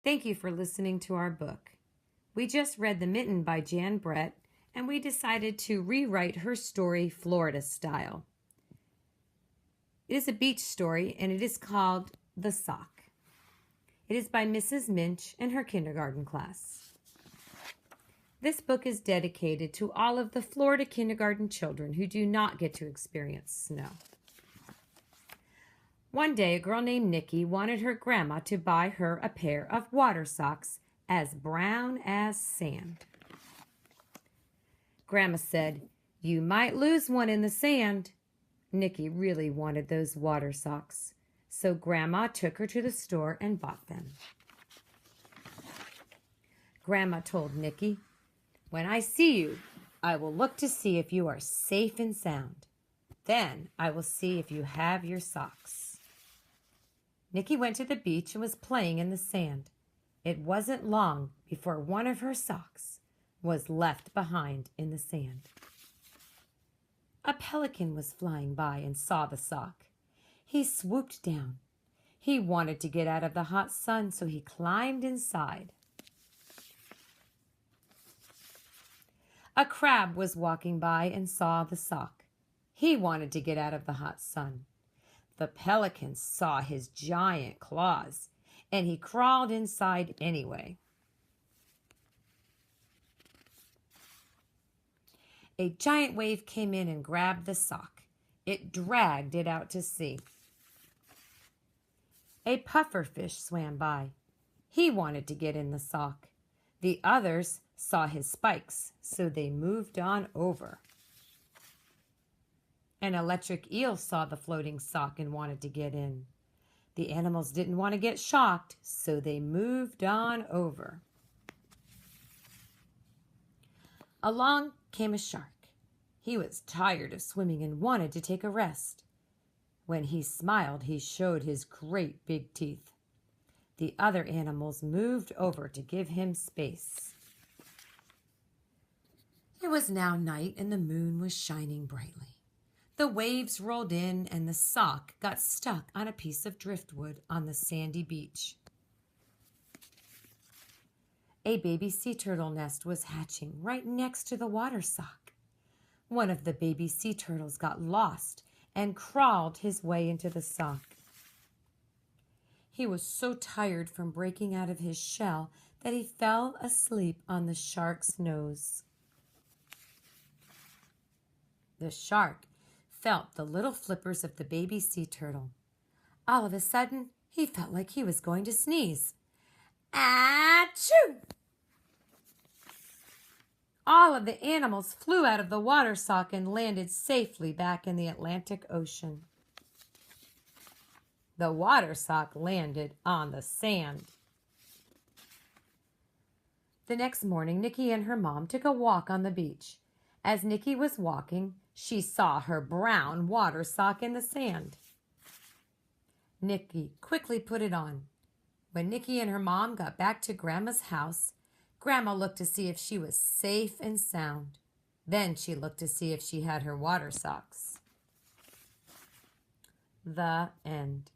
Thank you for listening to our book. We just read The Mitten by Jan Brett, and we decided to rewrite her story Florida style. It is a beach story, and it is called The Sock. It is by Mrs. Minch and her kindergarten class. This book is dedicated to all of the Florida kindergarten children who do not get to experience snow. One day, a girl named Nikki wanted her grandma to buy her a pair of water socks as brown as sand. Grandma said, "You might lose one in the sand." Nikki really wanted those water socks, so Grandma took her to the store and bought them. Grandma told Nikki, "When I see you, I will look to see if you are safe and sound. Then I will see if you have your socks." Nikki went to the beach and was playing in the sand. It wasn't long before one of her socks was left behind in the sand. A pelican was flying by and saw the sock. He swooped down. He wanted to get out of the hot sun, so he climbed inside. A crab was walking by and saw the sock. He wanted to get out of the hot sun. The pelican saw his giant claws, and he crawled inside anyway. A giant wave came in and grabbed the sock. It dragged it out to sea. A puffer fish swam by. He wanted to get in the sock. The others saw his spikes, so they moved on over. An electric eel saw the floating sock and wanted to get in. The animals didn't want to get shocked, so they moved on over. Along came a shark. He was tired of swimming and wanted to take a rest. When he smiled, he showed his great big teeth. The other animals moved over to give him space. It was now night and the moon was shining brightly. The waves rolled in and the sock got stuck on a piece of driftwood on the sandy beach. A baby sea turtle nest was hatching right next to the water sock. One of the baby sea turtles got lost and crawled his way into the sock. He was so tired from breaking out of his shell that he fell asleep on the shark's nose. The shark felt the little flippers of the baby sea turtle. All of a sudden, he felt like he was going to sneeze. Achoo! All of the animals flew out of the water sock and landed safely back in the Atlantic Ocean. The water sock landed on the sand. The next morning, Nikki and her mom took a walk on the beach. As Nikki was walking, she saw her brown water sock in the sand. Nikki quickly put it on. When Nikki and her mom got back to Grandma's house, Grandma looked to see if she was safe and sound. Then she looked to see if she had her water socks. The end.